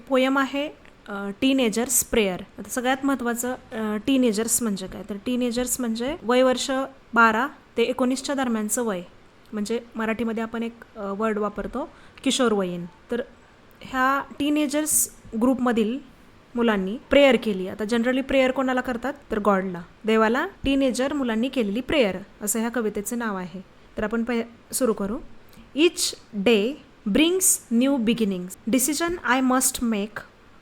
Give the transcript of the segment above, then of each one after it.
Poem आहे teenagers prayer. आता सगळ्यात महत्त्वाचं टीनेजर्स म्हणजे काय, तर टीनेजर्स म्हणजे वय वर्ष 12 ते 19च्या दरम्यानचं वय. म्हणजे मराठीमध्ये आपण एक वर्ड वापरतो किशोरवयीन. तर ह्या टीनेजर्स ग्रुपमधील मुलांनी प्रेयर केली. आता जनरली प्रेयर कोणाला करतात, तर गॉडला, देवाला टीनेजर मुलांनी केलेली प्रेयर, असं ह्या कवितेचं नाव आहे. तर आपण सुरू करू. Each day brings new beginnings, decision I must make,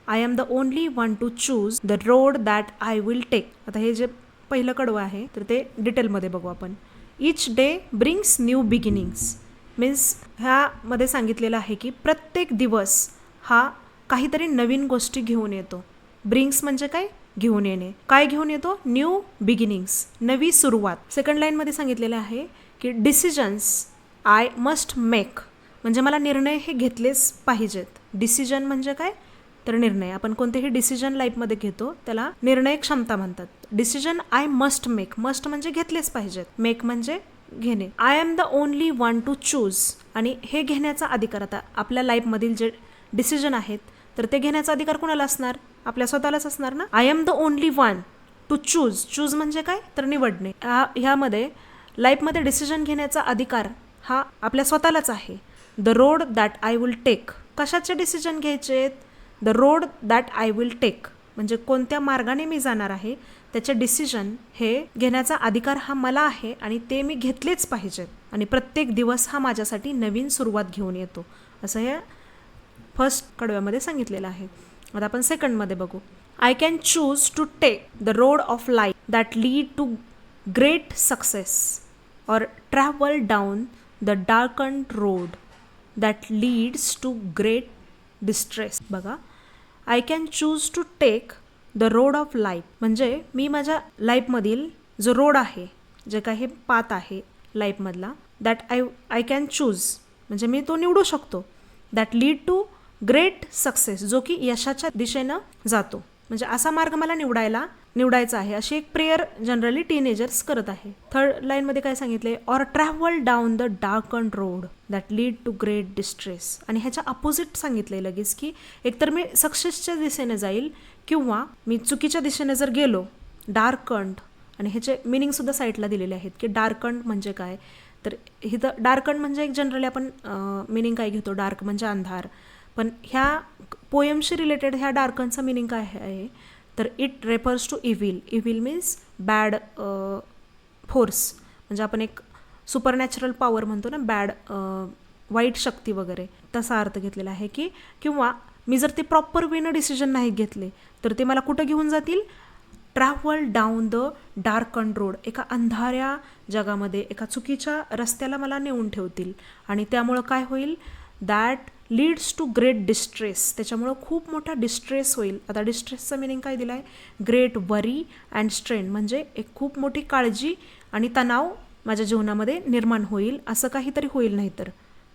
I am the only one to choose the road that I will take. आता हे जे पहिलं कडवं आहे तर ते डिटेलमध्ये बघू आपण. इच day brings new beginnings means ह्यामध्ये सांगितलेलं आहे की प्रत्येक दिवस हा काहीतरी नवीन गोष्टी घेऊन येतो. ब्रिंग्स म्हणजे काय, घेऊन येणे. काय घेऊन येतो, न्यू बिगिनिंग्स, नवी सुरुवात. सेकंड लाईनमध्ये सांगितलेलं आहे की डिसिजन्स आय मस्ट मेक, म्हणजे मला निर्णय हे घेतलेच पाहिजेत. डिसिजन म्हणजे काय, तर निर्णय. आपण कोणतेही डिसिजन लाईफमध्ये घेतो त्याला निर्णय क्षमता म्हणतात. Decision I must make, must म्हणजे घेतलेच पाहिजेत, मेक म्हणजे घेणे. I am the only one to choose, आणि हे घेण्याचा अधिकार, आता आपल्या लाईफमधील जे डिसिजन आहेत तर ते घेण्याचा अधिकार कोणाला असणार, आपल्या स्वतःलाच असणार ना. I am the only one to choose, choose म्हणजे काय, तर निवडणे. ह्यामध्ये लाईफमध्ये डिसिजन घेण्याचा अधिकार हा आपल्या स्वतःलाच आहे. The road that I will take, कशाचे डिसिजन घ्यायचे, the road that I will take म्हणजे कोणत्या मार्गाने मी जाणार आहे त्याचे डिसिजन हे घेण्याचा अधिकार हा मला आहे आणि ते मी घेतलेच पाहिजेत. आणि प्रत्येक दिवस हा माझ्यासाठी नवीन सुरुवात घेऊन येतो, असं हे फर्स्ट कडव्यामध्ये सांगितलेलं आहे. आता आपण सेकंडमध्ये बघू. I can choose to take the road of life that lead to great success or travel down the darkened road that leads to great distress. बघा, I can choose to take the road of life म्हणजे मी माझ्या लाईफमधील जो road आहे, जे काही path आहे लाईफमधला, दॅट आय कॅन चूज म्हणजे मी तो निवडू शकतो. That lead to great success, जो की यशाच्या दिशेनं जातो. म्हणजे असा मार्ग मला निवडायचा आहे, अशी एक प्रेयर जनरली टीनेजर्स करत आहे. थर्ड लाईनमध्ये काय सांगितले, or travel down the darkened road that lead to great distress. आणि ह्याच्या अपोजिट सांगितलंय लगेच की एकतर मी सक्सेसच्या दिशेने जाईल किंवा मी चुकीच्या दिशेने जर गेलो, डार्कन्ड. आणि ह्याचे मिनिंगसुद्धा साईडला दिलेले आहेत की डार्कन्ड म्हणजे काय, तर इथं डार्कन्ड म्हणजे एक जनरली आपण मिनिंग काय घेतो, डार्क म्हणजे अंधार. पण ह्या पोयमशी रिलेटेड ह्या डार्कनचा मिनिंग काय आहे, तर it refers to evil. Evil means bad force, म्हणजे आपण एक सुपरनॅचरल पॉवर म्हणतो ना, बॅड वाईट शक्ती वगैरे, तसा अर्थ घेतलेला आहे. की किंवा मी जर ते प्रॉपर वेनं डिसिजन नाही घेतले तर ते मला कुठं घेऊन जातील, travel down the darkened road, एका अंधाऱ्या जगामध्ये एका चुकीच्या रस्त्याला मला नेऊन ठेवतील. आणि त्यामुळं काय होईल, that leads to great distress, त्याच्यामुळं खूप मोठा डिस्ट्रेस होईल. आता डिस्ट्रेसचा मिनिंग काय दिला आहे, ग्रेट वरी अँड स्ट्रेन, म्हणजे एक खूप मोठी काळजी आणि तणाव माझ्या जीवनामध्ये निर्माण होईल, असं काहीतरी होईल. नाही तर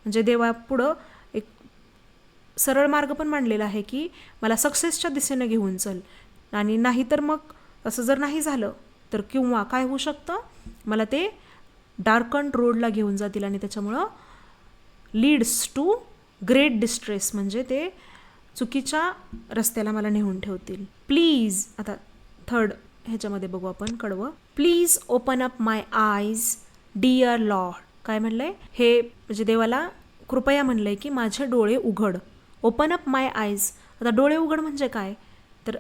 म्हणजे देवापुढं एक सरळ मार्ग पण मांडलेला आहे की मला सक्सेसच्या दिशेनं घेऊन चल. आणि नाहीतर मग असं जर नाही झालं तर किंवा काय होऊ शकतं, मला ते डार्कन्ड रोडला घेऊन जातील आणि त्याच्यामुळं लीड्स टू ग्रेट डिस्ट्रेस म्हणजे ते चुकीच्या रस्त्याला मला नेऊन ठेवतील. प्लीज, आता थर्ड ह्याच्यामध्ये बघू आपण कडवं. प्लीज ओपन अप माय आयज डिअर लॉर्ड. काय म्हणलंय, हे म्हणजे देवाला कृपया म्हणलंय की माझे डोळे उघड. ओपन अप माय आयज, आता डोळे उघड म्हणजे काय, तर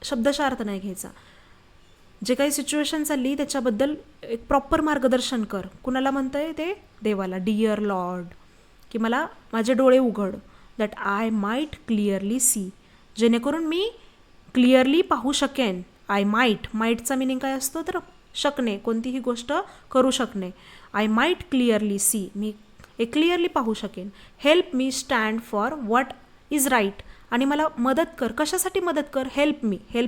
शब्दशः अर्थ नाही घ्यायचा. जे काही सिच्युएशन चालली त्याच्याबद्दल एक प्रॉपर मार्गदर्शन कर. कुणाला म्हणतंय ते, देवाला. डिअर लॉर्ड, की मला माझे डोळे उघड. That I might clearly see, जेणेकरून मी क्लिअरली पाहू शकेन. आय माईटचा मिनिंग काय असतो, तर शकणे, कोणतीही गोष्ट करू शकणे. आय माईट क्लिअरली सी, मी एक क्लिअरली पाहू शकेन. Help me stand for what is right, आणि मला मदत कर. कशासाठी मदत कर, हेल्प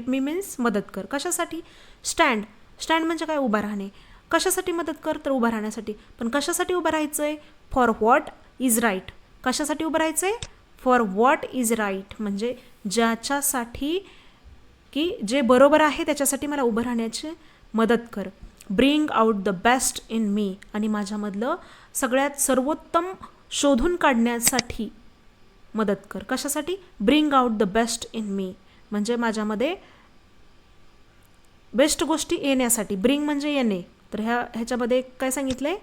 मी मीन्स मदत कर. कशासाठी, स्टँड म्हणजे काय, उभा राहणे. कशासाठी मदत कर, तर उभा राहण्यासाठी. पण कशासाठी उभं राहायचं आहे, फॉर व्हॉट इज राईट. कशासाठी उभं राहायचं आहे, फॉर व्हॉट इज राईट म्हणजे ज्याच्यासाठी की जे बरोबर आहे त्याच्यासाठी मला उभं राहण्याची मदत कर. Bring out the best in me, आणि माझ्यामधलं सगळ्यात सर्वोत्तम शोधून काढण्यासाठी मदत कर. कशासाठी? Bring out the best in me, म्हणजे माझ्यामध्ये बेस्ट गोष्टी येण्यासाठी. ब्रिंग म्हणजे येणे, तर ह्याच्यामध्ये काय सांगितलं आहे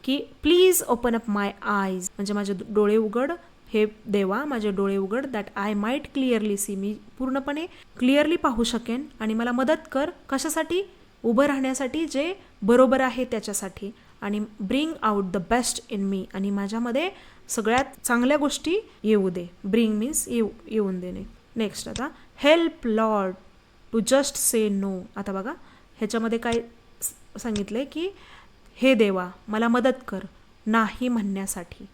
की प्लीज ओपन अप माय आयज, म्हणजे माझे डोळे उघड हे देवा, माझे डोळे उघड, that I might clearly see, मी पूर्णपणे क्लिअरली पाहू शकेन, आणि मला मदत कर कशासाठी? उभं राहण्यासाठी, जे बरोबर आहे त्याच्यासाठी. आणि bring out the best in me, आणि माझ्यामध्ये सगळ्यात चांगल्या गोष्टी येऊ दे. ब्रिंग मीन्स येऊन देणे. नेक्स्ट आता help lord to just say no. आता बघा ह्याच्यामध्ये काय सांगितलं आहे की हे देवा मला मदत कर नाही म्हणण्यासाठी.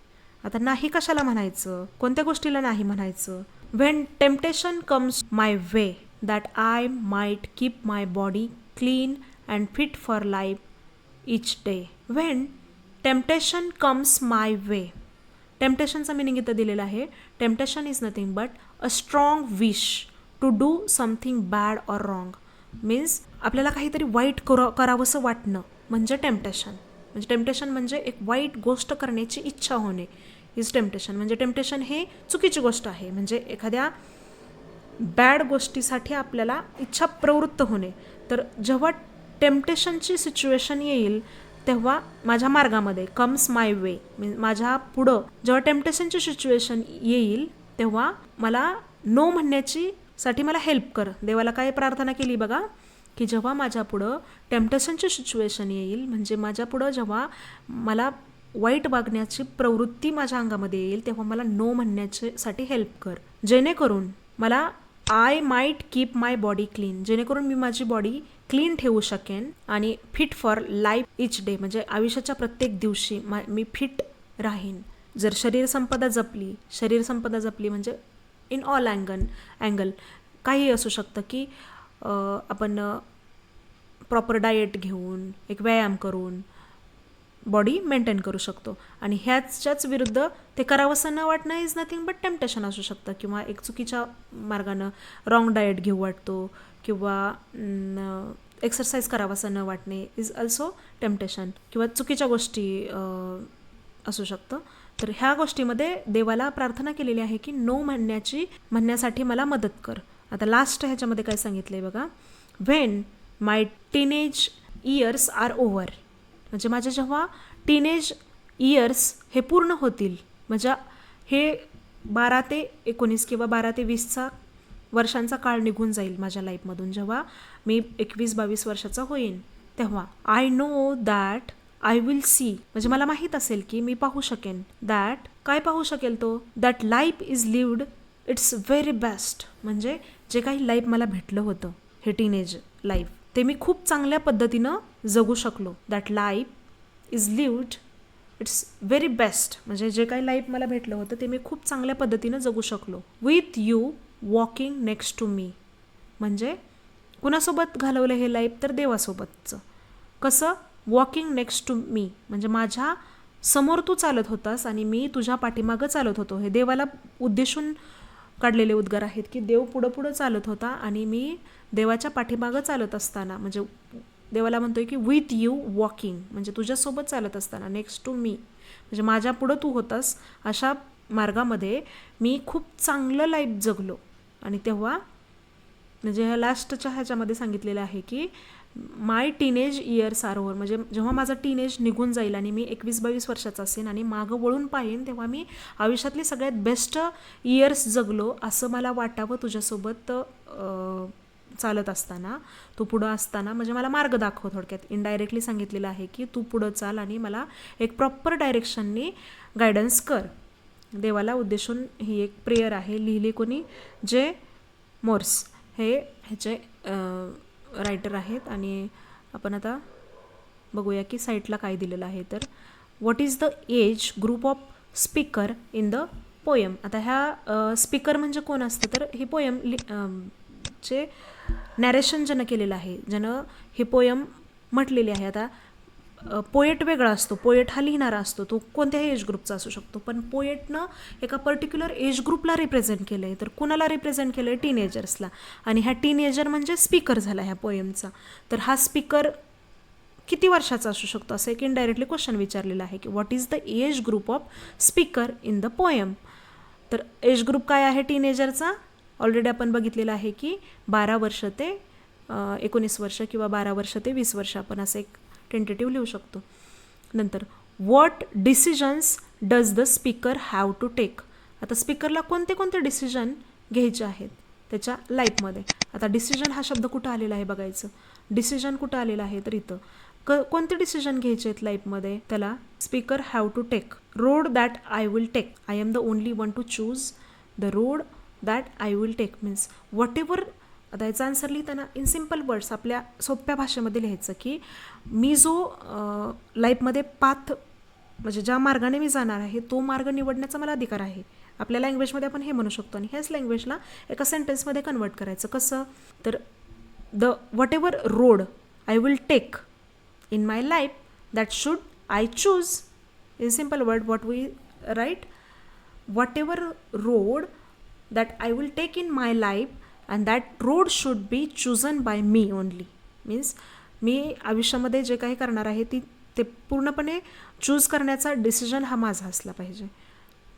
आता नाही कशाला म्हणायचं? कोणत्या गोष्टीला नाही म्हणायचं? When temptation comes my way that I might keep my body clean and fit for life each day. When temptation comes my way, टेम्पटेशनचा मिनिंग इथं दिलेला आहे. Temptation is nothing but a strong wish to do something bad or wrong. Means आपल्याला काहीतरी वाईट करावंसं वाटणं म्हणजे टेम्पटेशन. म्हणजे टेम्पटेशन म्हणजे एक वाईट गोष्ट करण्याची इच्छा होणे इज टेम्पटेशन. म्हणजे टेम्पटेशन हे चुकीची गोष्ट आहे, म्हणजे एखाद्या बॅड गोष्टीसाठी आपल्याला इच्छा प्रवृत्त होणे. तर जेव्हा टेम्पटेशनची सिच्युएशन येईल तेव्हा माझ्या मार्गामध्ये कम्स माय वे, माझ्या पुढं जेव्हा टेम्पटेशनची सिच्युएशन येईल तेव्हा मला नो म्हणण्याची साठी मला हेल्प कर. देवाला काय प्रार्थना केली बघा, की जेव्हा माझ्या पुढं टेम्पटेशनची सिच्युएशन येईल, म्हणजे माझ्या पुढं जेव्हा मला वाईट वागण्याची प्रवृत्ती माझ्या अंगामध्ये येईल तेव्हा मला नो म्हणण्यासाठी हेल्प कर, जेणेकरून मला I might keep my body clean, जेणेकरून मी माझी बॉडी क्लीन ठेवू शकेन आणि fit for life each day, म्हणजे आयुष्याच्या प्रत्येक दिवशी मी फिट राहीन. जर शरीर संपदा जपली म्हणजे इन ऑल अँगल काही असू शकतं की आपण प्रॉपर डाएट घेऊन एक व्यायाम करून बॉडी मेंटेन करू शकतो. आणि ह्याच्याच विरुद्ध ते करावंसं न वाटणं इज नथिंग बट टेम्पटेशन असू शकतं, किंवा एक चुकीच्या मार्गानं रॉंग डाएट घेऊ वाटतो, किंवा एक्सरसाइज करावंसं न वाटणे इज ऑल्सो टेम्पटेशन, किंवा चुकीच्या गोष्टी असू शकतं. तर ह्या गोष्टीमध्ये देवाला प्रार्थना केलेली आहे की नो म्हणण्यासाठी मला मदत कर. आता लास्ट ह्याच्यामध्ये काय सांगितलं आहे बघा, when my teenage years are over, म्हणजे माझे जेव्हा टीनेज इयर्स हे पूर्ण होतील, म्हणजे हे 12 ते 19 किंवा 12 ते 20चा वर्षांचा काळ निघून जाईल माझ्या लाईफमधून, जेव्हा मी 21-22 वर्षाचा होईन, तेव्हा I know that I will see, म्हणजे मला माहीत असेल की मी पाहू शकेन. दॅट काय पाहू शकेल तो? That life is lived its very best, म्हणजे जे काही लाईफ मला भेटलं होतं हे टीनेज लाईफ ते मी खूप चांगल्या पद्धतीनं जगू शकलो. That life is lived its very best, म्हणजे जे काही लाईफ मला भेटलं होतं ते मी खूप चांगल्या पद्धतीनं जगू शकलो. With you walking next to me, म्हणजे कुणासोबत घालवलं हे लाईफ? तर देवासोबतचं. कसं? वॉकिंग नेक्स्ट टू मी, म्हणजे माझ्या समोर तू चालत होतास आणि मी तुझ्या पाठीमागं चालत होतो. हे देवाला उद्देशून काढलेले उद्गार आहेत की देव पुढं चालत होता आणि मी देवाच्या पाठीमागं चालत असताना, म्हणजे देवाला म्हणतोय की विथ यू वॉकिंग, म्हणजे तुझ्यासोबत चालत असताना, नेक्स्ट टू मी म्हणजे माझ्या पुढं तू होतास, अशा मार्गामध्ये मी खूप चांगलं लाईफ जगलो. आणि तेव्हा म्हणजे ह्या लास्टच्या ह्याच्यामध्ये सांगितलेलं आहे की माय टीनेज इयर्स आर ओव्हर, म्हणजे जेव्हा माझं टीनेज निघून जाईल आणि मी 21-22 वर्षाचा असेन आणि मागं वळून पाहीन तेव्हा मी आयुष्यातली सगळ्यात बेस्ट इयर्स जगलो असं मला वाटावं तुझ्यासोबत चालत असताना, तू पुढं असताना, म्हणजे मला मार्ग दाखव. थोडक्यात इनडायरेक्टली सांगितलेलं आहे की तू पुढं चाल आणि मला एक प्रॉपर डायरेक्शननी गायडन्स कर. देवाला उद्देशून ही एक प्रेयर आहे. लिहिली कोणी? जे मोर्स हे ह्याचे रायटर आहेत. आणि आपण आता बघूया की साईटला काय दिलेलं आहे. तर what is the age group of speaker in the poem. आता ह्या स्पीकर म्हणजे कोण असतं? तर ही पोयम चे नॅरेशन ज्यानं केलेलं आहे, ज्यानं हे पोयम म्हटलेली आहे. आता पोएट वेगळा असतो, पोएट हा लिहिणारा असतो, तो कोणत्याही एज ग्रुपचा असू शकतो, पण पोएटनं एका पर्टिक्युलर एज ग्रुपला रिप्रेझेंट केलं आहे. तर कुणाला रिप्रेझेंट केलं आहे? टीनेजर्सला. आणि ह्या टीनेजर म्हणजे स्पीकर झाला ह्या पोयमचा. तर हा स्पीकर किती वर्षाचा असू शकतो असं एक इनडायरेक्टली क्वेश्चन विचारलेला आहे की what is the age group of speaker in the poem. तर एज ग्रुप काय आहे टीनेजरचा? ऑलरेडी आपण बघितलेलं आहे की 12 वर्ष ते 19 वर्ष किंवा 12 वर्ष ते 20 वर्ष आपण असं एक टेंटेटिव्ह लिहू शकतो. नंतर what decisions does the speaker have to take? आता स्पीकरला कोणते कोणते डिसिजन घ्यायचे आहेत त्याच्या लाईफमध्ये. आता डिसिजन हा शब्द कुठं आलेला आहे बघायचं. डिसिजन कुठं आलेला आहे तर इथं कोणते डिसिजन घ्यायचे आहेत लाईफमध्ये त्याला speaker have to take. Road that I will take, I am the only one to choose the road that I will take means whatever. आता याचा आन्सर लिहिताना इन सिम्पल वर्ड्स आपल्या सोप्या भाषेमध्ये लिहायचं की मी जो लाईफमध्ये पाथ म्हणजे ज्या मार्गाने मी जाणार आहे तो मार्ग निवडण्याचा मला अधिकार आहे. आपल्या लँग्वेजमध्ये आपण हे म्हणू शकतो आणि ह्याच लँग्वेजला एका सेंटेन्समध्ये कन्वर्ट करायचं. कसं तर the whatever road I will take in my life that should I choose. In simple word what we write, whatever road that I will take in my life and that road should be chosen by me only. means मी आयुष्यामध्ये जे काही करणार आहे ते पूर्णपणे choose करण्याचा decision हा माझा असला पाहिजे.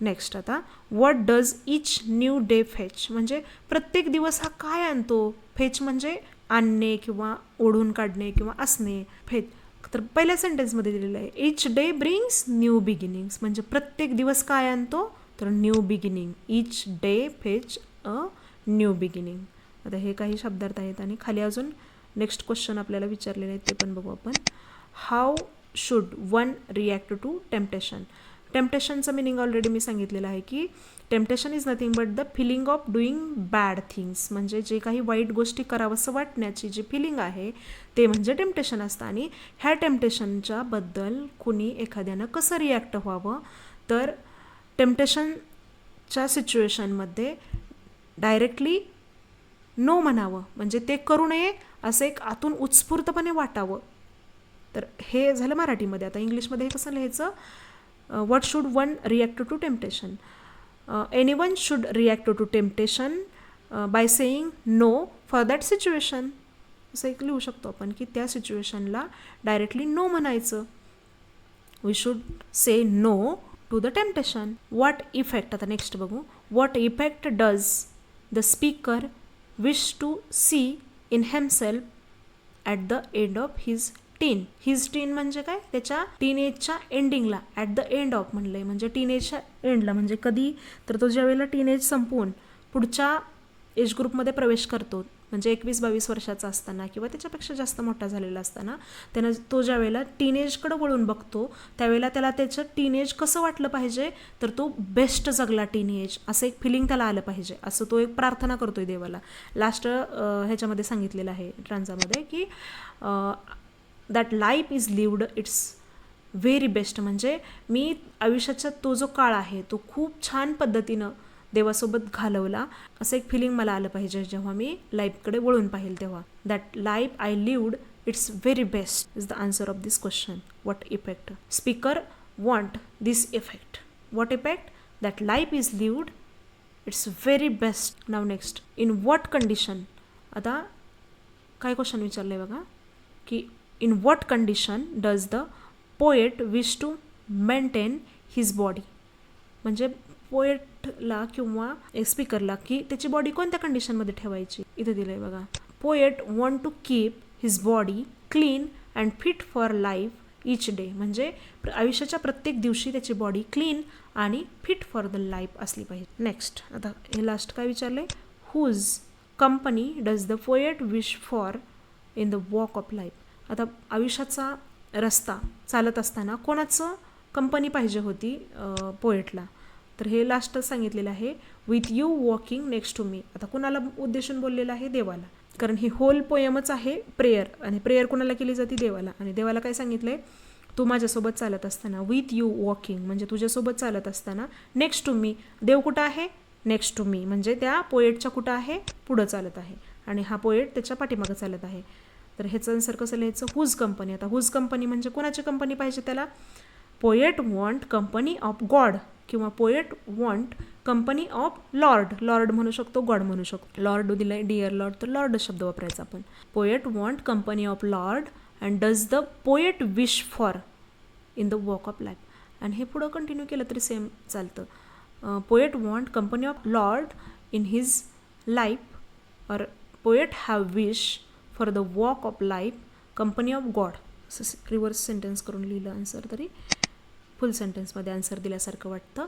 नेक्स्ट आता what does each new day fetch, म्हणजे प्रत्येक दिवस हा काय आणतो. फेच म्हणजे आणणे किंवा ओढून काढणे किंवा असणे. फेच तर पहिल्या सेंटेन्समध्ये दिलेलं आहे इच डे ब्रिंग्स न्यू बिगिनिंग्स, म्हणजे प्रत्येक दिवस काय आणतो तर new beginning. Each day fetch a new beginning. आता हे काही शब्दार्थ आहेत आणि खाली अजून नेक्स्ट क्वेश्चन आपल्याला विचारलेले आहेत ते पण बघू आपण. How should one react to temptation. टेम्पटेशनचं मिनिंग ऑलरेडी मी सांगितलेलं आहे की temptation is nothing but the feeling of doing bad things, म्हणजे जे काही वाईट गोष्टी करावंसं वाटण्याची जी फिलिंग आहे ते म्हणजे टेम्पटेशन असतं. आणि ह्या टेम्पटेशनच्या बद्दल कुणी एखाद्यानं कसं रिॲक्ट व्हावं तर टेम्पटेशनच्या सिच्युएशनमध्ये डायरेक्टली नो म्हणावं, म्हणजे ते करू नये असं एक आतून उत्स्फूर्तपणे वाटावं. तर हे झालं मराठीमध्ये. आता इंग्लिशमध्ये हे कसं लिहायचं. what should one react to temptation? Anyone should react to temptation by saying no for that situation. असं एक लिहू शकतो आपण की त्या सिच्युएशनला डायरेक्टली नो म्हणायचं. We should say no to the temptation. What effect, आता नेक्स्ट बघू. What effect does the speaker wish to see in himself at the end of his teen. His teen म्हणजे काय, त्याच्या टीनेजच्या एंडिंगला. ॲट द एंड ऑफ म्हणलं आहे म्हणजे टीनेजच्या एंडला, म्हणजे कधी तर तो ज्यावेळेला टीनेज संपवून पुढच्या एज ग्रुपमध्ये प्रवेश करतो म्हणजे 21-22 वर्षाचा असताना किंवा त्याच्यापेक्षा जास्त मोठा झालेला असताना त्यानं तो ज्यावेळेला टीनेजकडं वळून बघतो त्यावेळेला त्याला त्याचं टीनेज कसं वाटलं पाहिजे तर तो बेस्ट जगला टीनेज असं एक फिलिंग त्याला आलं पाहिजे असं तो एक प्रार्थना करतोय देवाला. लास्ट ह्याच्यामध्ये सांगितलेलं आहे ट्रान्झामध्ये की that life is lived its very best, म्हणजे मी आयुष्याचा तो जो काळ आहे तो खूप छान पद्धतीनं देवासोबत घालवला असं एक फिलिंग मला आलं पाहिजे जेव्हा मी लाईफकडे वळून पाहिल तेव्हा. That life I lived its very best is the answer of this question. What effect speaker want this effect. What effect that life is lived its very best. Now next in what condition. आता काय question विचारलं आहे बघा की in what condition does the poet wish to maintain his body, म्हणजे पोएटला किंवा स्पीकरला की त्याची बॉडी कोणत्या कंडिशनमध्ये ठेवायची इथे दिलं आहे बघा. Poet want to keep his body clean and fit for life each day, म्हणजे आयुष्याच्या प्रत्येक दिवशी त्याची बॉडी क्लीन आणि फिट फॉर द लाईफ असली पाहिजे. नेक्स्ट आता हे लास्ट काय विचारलं आहे. Whose company does the poet wish for in the walk of life. आता आयुष्याचा रस्ता चालत असताना कोणाचं कंपनी पाहिजे होती पोएटला तर हे लास्टच सांगितलेलं आहे. With you walking next to me. आता कुणाला उद्देशून बोललेलं आहे देवाला, कारण ही होल पोयमच आहे प्रेयर आणि प्रेयर कुणाला केली जाते देवाला. आणि देवाला काय सांगितलं आहे तू माझ्यासोबत चालत असताना. विथ यू वॉकिंग म्हणजे तुझ्यासोबत चालत असताना. नेक्स्ट टू मी देव कुठं आहे नेक्स्ट टू मी म्हणजे त्या पोएटच्या कुठं आहे पुढं चालत आहे आणि हा पोएट त्याच्या पाठीमागं चालत आहे. तर ह्याचं आन्सर कसं लिहायचं. Whose company. आता हुज कंपनी म्हणजे कोणाची कंपनी पाहिजे त्याला. Poet want company of God किंवा poet want company of Lord. Lord म्हणू शकतो गॉड म्हणू शकतो. लॉर्ड दिलाय डिअर लॉर्ड तर लॉर्ड शब्द वापरायचा आपण. Poet want company of Lord and does the poet wish for in the walk of life. आणि हे पुढं कंटिन्यू केलं तरी सेम चालतं. Poet want company of Lord in his life or poet have wish for the walk of life company of God. असं reverse sentence करून लिहिलं answer तरी फुल सेंटेन्समध्ये आन्सर दिल्यासारखं वाटतं.